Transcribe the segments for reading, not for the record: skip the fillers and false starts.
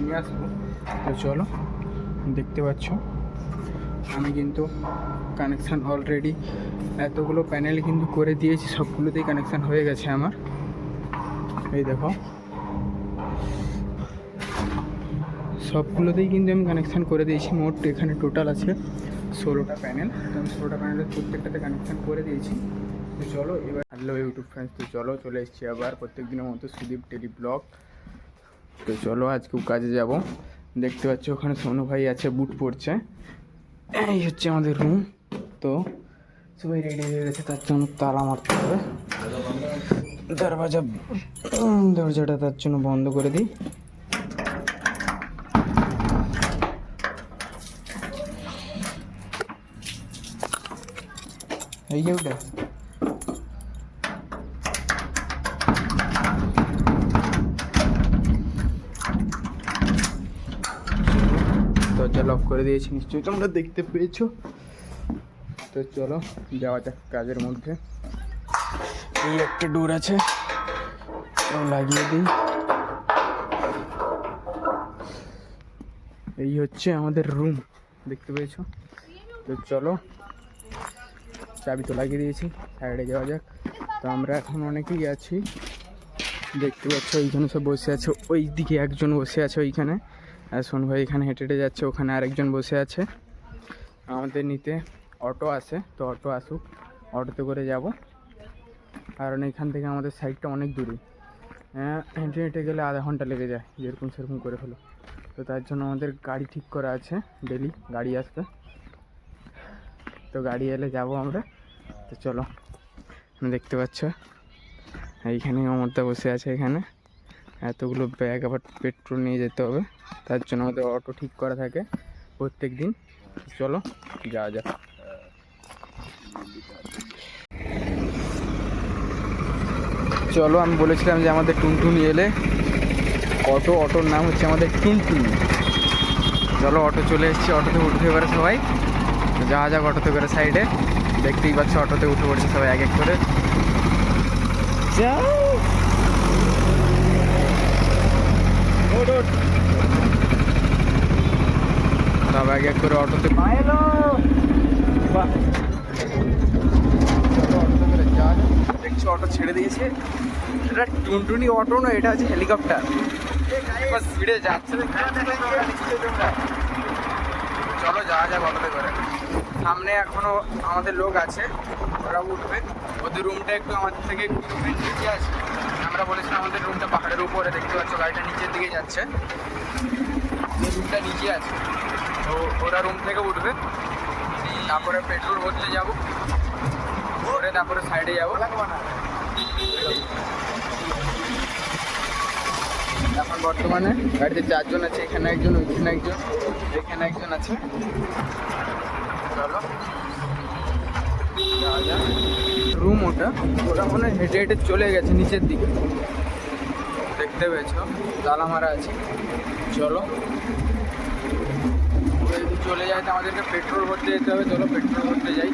নিয়ে আসবো। তো চলো, দেখতে পাচ্ছ আমি কিন্তু কানেকশান অলরেডি এতগুলো প্যানেল কিন্তু করে দিয়েছি, সবগুলোতেই কানেকশান হয়ে গেছে আমার। এই দেখো সবগুলোতেই কিন্তু আমি কানেকশান করে দিয়েছি। মোট এখানে টোটাল আছে 16টা প্যানেল। তো আমি 16টা প্যানেলের প্রত্যেকটাতে কানেকশান করে দিয়েছি। তো চলো এবার হ্যালো ইউটিউব ফ্রেন্ডস, তো চলো চলে এসেছি আবার প্রত্যেক দিনের মতো সুদীপ ডেলি ব্লগ। তো চলো আজকেও কাজে যাব। দেখতে পাচ্ছ ওখানে সোনু ভাই আছে, বুট পড়ছে। এই হচ্ছে আমাদের রুম। তো সবাই রেডি হয়ে গেছে, তার জন্য তালা মারতে হবে। দরজাটা তার জন্য বন্ধ করে দিই। এই যে ওটা দরজা লক করে দিয়েছি, নিশ্চয়ই তোমরা দেখতে পেয়েছো। তো চলো যাওয়া যাক কাজের মধ্যে। এই একটা ডোর আছে, লাগিয়ে দিই। এই হচ্ছে আমাদের রুম, দেখতে পেয়েছো। তো চলো চাবি তো লাগিয়ে দিয়েছি, সাইডে যাওয়া যাক। তো আমরা এখন অনেকেই আছি, দেখতে পাচ্ছ ওইখানে সব বসে আছে। ওই দিকে একজন বসে আছে ওইখানে, আর সোনু ভাই এখানে হেঁটে হেঁটে যাচ্ছে, ওখানে আরেকজন বসে আছে। আমাদের নিতে অটো আসে, তো অটো আসুক, অটোতে করে যাব। কারণ এখান থেকে আমাদের সাইডটা অনেক দূরে, হেঁটে হেঁটে গেলে আধা ঘন্টা লেগে যায়, যেরকম সেরকম করে হলো। তো তার জন্য আমাদের গাড়ি ঠিক করা আছে, ডেলি গাড়ি আসবে। তো গাড়ি এলে যাব আমরা। তো চলো, দেখতে পাচ্ছ এইখানে অমরদা বসে আছে। এখানে এতগুলো ব্যাগ, আবার পেট্রোল নিয়ে যেতে হবে, তার জন্য আমাদের অটো ঠিক করা থাকে প্রত্যেক দিন। চলো যাওয়া যাক। চলো, আমি বলেছিলাম যে আমাদের টুনটুনি এলে অটোর নাম হচ্ছে আমাদের টুনটুনি। চলো অটো চলে এসেছি, অটোতে উঠতে পারে সবাই। যাওয়া যাক অটোতে করে সাইডে। দেখতেই পাচ্ছ অটোতে উঠে পড়ছে সবাই এক এক করে। সব এক এক করে অটোতে দেখছো অটো ছেড়ে দিয়েছে। এটা টুনটুনি অটো না, এটা হচ্ছে হেলিকপ্টার। স্পিডে যাচ্ছে, চলো যাওয়া যাক অটোতে করে। সামনে এখনো আমাদের লোক আছে, ওরা উঠবে। ওদের রুমটা একটু আমাদের থেকে নিচে আছে। আমরা বলেছিলাম আমাদের রুমটা পাহাড়ের উপরে, দেখতে পাচ্ছ গাড়িটা নিচের দিকে যাচ্ছে, রুমটা নিচে আছে। তো ওরা রুম থেকে উঠবে, তারপরে পেট্রোল ভরতে যাবো, ভরে তারপরে সাইডে যাবো। এখন বর্তমানে গাড়িতে 4 জন আছে, এখানে একজন, ওইখানে একজন, এখানে একজন আছে। চলো যাওয়া যাক। রুম ওরা মনে হয় হেঁটে হেঁটে চলে গেছে নিচের দিকে, দেখতে পেয়েছ তালা মারা আছে। চলো যদি চলে যায় তো আমাদেরকে পেট্রোল ভরতে যেতে হবে। চলো পেট্রোল ভরতে যাই।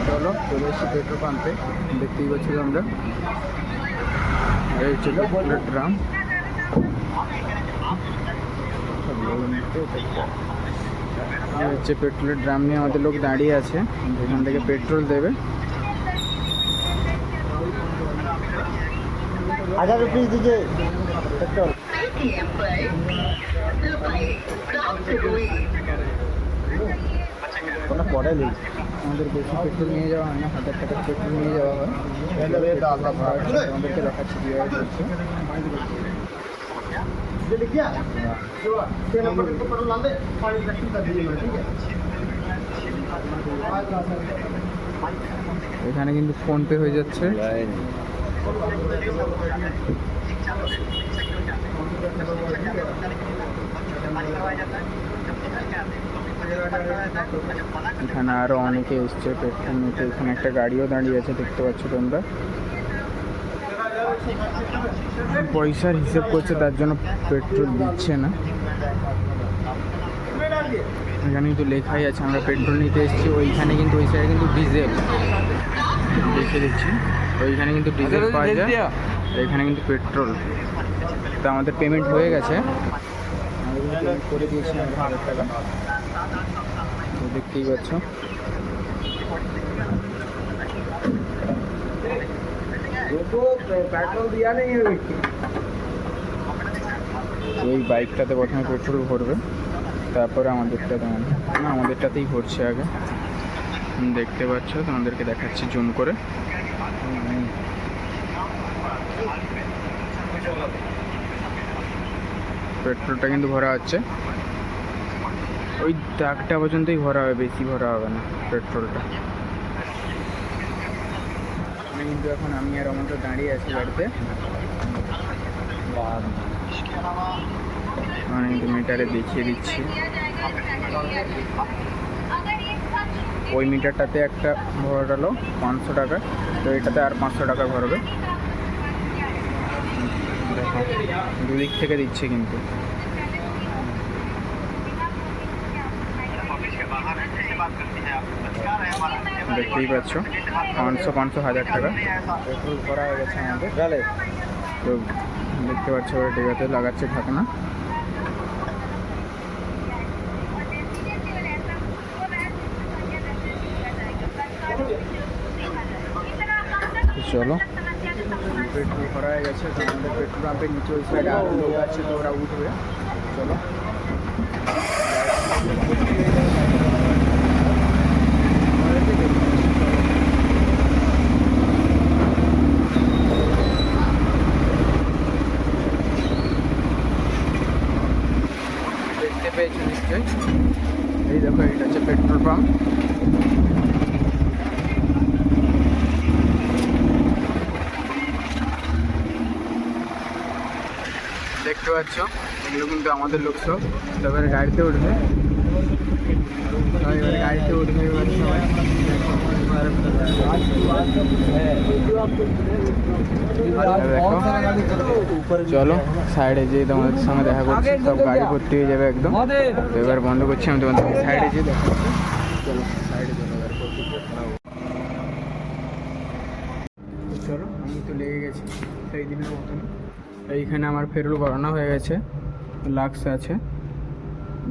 চলো চলে এসেছি পেট্রোল পাম্পে, দেখতেই পাচ্ছি আমরা। এই হচ্ছে পেট্রোলের ড্রাম, হচ্ছে পেট্রোলের ড্রাম নিয়ে আমাদের লোক দাঁড়িয়ে আছে, যেখান থেকে পেট্রোল দেবে। 1000 रुपीस दीजिए पेट्रोल। কোনো পড়ে নেই, আমাদের বেশি পেট্রোল নিয়ে যাওয়া হয় না, 1000 টাকার পেট্রোল নিয়ে যাওয়া হয়। আমাদেরকে দেখাচ্ছি কীভাবে করছে। এখানে কিন্তু ফোনপে হয়ে যাচ্ছে। এখানে আরো অনেকে এসছে পেট্রোল নিতে। এখানে একটা গাড়িও দাঁড়িয়ে আছে, দেখতে পাচ্ছ তোমরা। পয়সার হিসেব করছে, তার জন্য পেট্রোল দিচ্ছে না। এখানে কিন্তু লেখাই আছে আমরা পেট্রোল নিতে এসেছি। ওইখানে কিন্তু ওই সাইডে কিন্তু ডিজেল দেখে দিচ্ছি, ওইখানে কিন্তু ডিজেল পাওয়া যায়। এখানে কিন্তু পেট্রোল। তো আমাদের পেমেন্ট হয়ে গেছে, আমাদের কিন্তু পেমেন্ট করে দিয়েছি আমরা 1000 টাকা। তো দেখতেই পাচ্ছ পেট্রোল দেওয়া নেই। ওই বাইকটাতে প্রথমে পেট্রোল ভরবে, তারপরে আমাদেরটাতেই ভরছে আগে। দেখতে পাচ্ছ, তোমাদেরকে দেখাচ্ছি জুম করে। পেট্রোলটা কিন্তু ভরা হচ্ছে, ওই দাগটা পর্যন্তই ভরা হবে, বেশি ভরা হবে না পেট্রোলটা। আমি কিন্তু এখন আমি আর অমন্ত দাঁড়িয়ে আছি গাড়িতে, আমি কিন্তু মিটারে দেখিয়ে দিচ্ছি। ওই মিটারটাতে একটা ভরালো 500 টাকা, তো এটাতে আর 500 টাকা ভরবে। দেখো দুদিক থেকে দিচ্ছে কিন্তু। দেখতেই পাচ্ছ 500 1000 টাকা পেট্রোল ভরা হয়ে গেছে আমাদের। তো দেখতে পাচ্ছ ওরা ডিগাতে লাগাচ্ছে ঢাকনা। চলো, পেট্রোল ভরা হয়ে গেছে, তো আমাদের পেট্রোল পাম্পের নিচে ওই সাইডে আরও লোক আছে, তো ওরা উঠবে। চলো দেখতে পেয়েছো নিশ্চয়ই, এই দেখো এটা হচ্ছে পেট্রোল পাম্প। দেখতে পাচ্ছ এগুলো কিন্তু আমাদের লোক সব। এবারে গাড়িতে উঠবে, এবারে গাড়িতে উঠবে এবারে সবাই। চলো সাইডে যেয়ে তোমাদের সঙ্গে দেখা করছি, সব গাড়ি ভর্তি হয়ে যাবে একদম। তো এবার বন্ধ করছি, আমি তোমাদের সাইডে যেয়ে দেখাচ্ছি। চলো সাইডে চলো, এবার চলো। আমি তো লেগে গেছি সেই দিনের মতন। এইখানে আমার পেট্রোল ভরানো হয়ে গেছে, লাক্স আছে,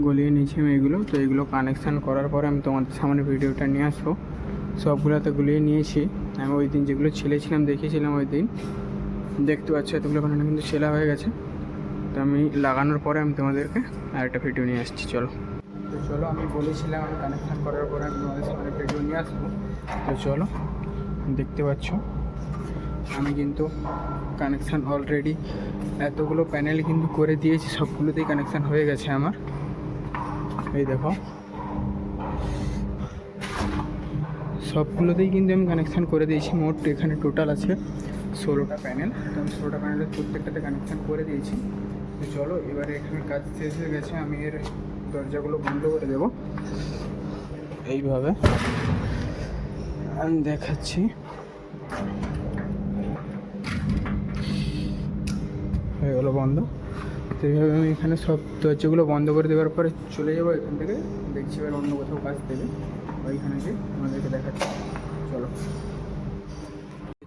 গলিয়ে নিয়েছি আমি এগুলো। তো এগুলো কানেকশান করার পরে আমি তোমাদের সামনে ভিডিওটা নিয়ে আসবো। সবগুলো তো গুলিয়ে নিয়েছি আমি, ওই দিন যেগুলো ছেলেছিলাম দেখিয়েছিলাম ওই দিন। দেখতে পাচ্ছ এতগুলো বানানো কিন্তু ছেলা হয়ে গেছে। তো আমি লাগানোর পরে আমি তোমাদেরকে আরেকটা ভিডিও নিয়ে আসছি। চলো, তো চলো আমি বলেছিলাম আমি কানেকশান করার পরে আমি তোমাদের সামনে ভিডিও নিয়ে আসবো। তো চলো, দেখতে পাচ্ছ আমি কিন্তু কানেকশান অলরেডি এতগুলো প্যানেল কিন্তু করে দিয়েছি, সবগুলোতেই কানেকশান হয়ে গেছে আমার। এই দেখো সবগুলোতেই কিন্তু আমি কানেকশান করে দিয়েছি। মোট এখানে টোটাল আছে 16টা প্যানেল, তো আমি 16টা প্যানেলের প্রত্যেকটাতে কানেকশান করে দিয়েছি। তো চলো এবারে এখানে কাজ শেষ হয়ে গেছে, আমি এর দরজাগুলো বন্ধ করে দেবো। এইভাবে আমি দেখাচ্ছি, হয়ে গেলো বন্ধ। তো এইভাবে আমি এখানে সব দরজাগুলো বন্ধ করে দেওয়ার পরে চলে যাবো এখান থেকে। দেখছি এবার অন্য কোথাও কাজ দেবে, ওইখানে গিয়ে আমাদেরকে দেখাচ্ছি। চলো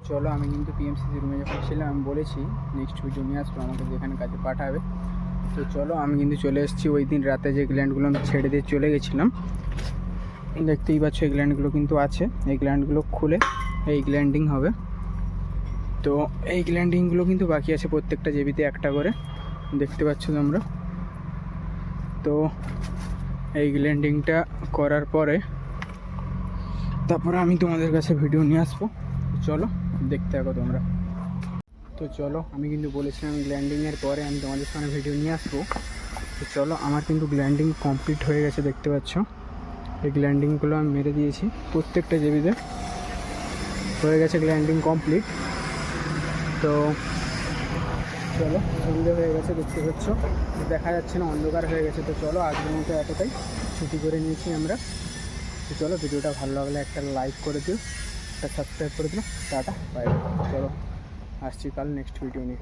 চলো আমি কিন্তু পিএমসিসি রুমে যখন ছিলাম আমি বলেছি নেক্সট ভিডিও নিয়ে আসবো, আমাকে যেখানে কাজে পাঠাবে। তো চলো আমি কিন্তু চলে এসেছি। ওই দিন রাতে যে গ্ল্যান্ডগুলো আমি ছেড়ে দিয়ে চলে গেছিলাম, দেখতেই পাচ্ছ এই গ্ল্যান্ডগুলো কিন্তু আছে। এই গ্ল্যান্ডগুলো খুলে এই গ্ল্যান্ডিং হবে। তো এই গ্ল্যান্ডিংগুলো কিন্তু বাকি আছে, প্রত্যেকটা জেবিতে একটা করে, দেখতে পাচ্ছ তোমরা। তো এই গ্ল্যান্ডিংটা করার পরে তারপরে আমি তোমাদের কাছে ভিডিও নিয়ে আসবো। চলো দেখতে থাকো তোমরা। তো চলো আমি কিন্তু বলেছিলাম গ্ল্যান্ডিংয়ের পরে আমি তোমাদের সামনে ভিডিও নিয়ে আসবো। তো চলো আমার কিন্তু গ্ল্যান্ডিং কমপ্লিট হয়ে গেছে, দেখতে পাচ্ছ এই গ্ল্যান্ডিংগুলো আমি মেরে দিয়েছি প্রত্যেকটা জেবিতে, হয়ে গেছে গ্ল্যান্ডিং কমপ্লিট। তো চলো সুবিধা হয়ে গেছে, দেখতে পাচ্ছ দেখা যাচ্ছে না, অন্ধকার হয়ে গেছে। তো চলো আজকের মতো এতটাই, ছুটি করে নিয়েছি আমরা। তো চলো ভিডিওটা ভালো লাগলে একটা লাইক করে দিও, একটা সাবস্ক্রাইব করে দিও। Tata bye. চলো আসছি কাল নেক্সট ভিডিও নিয়ে।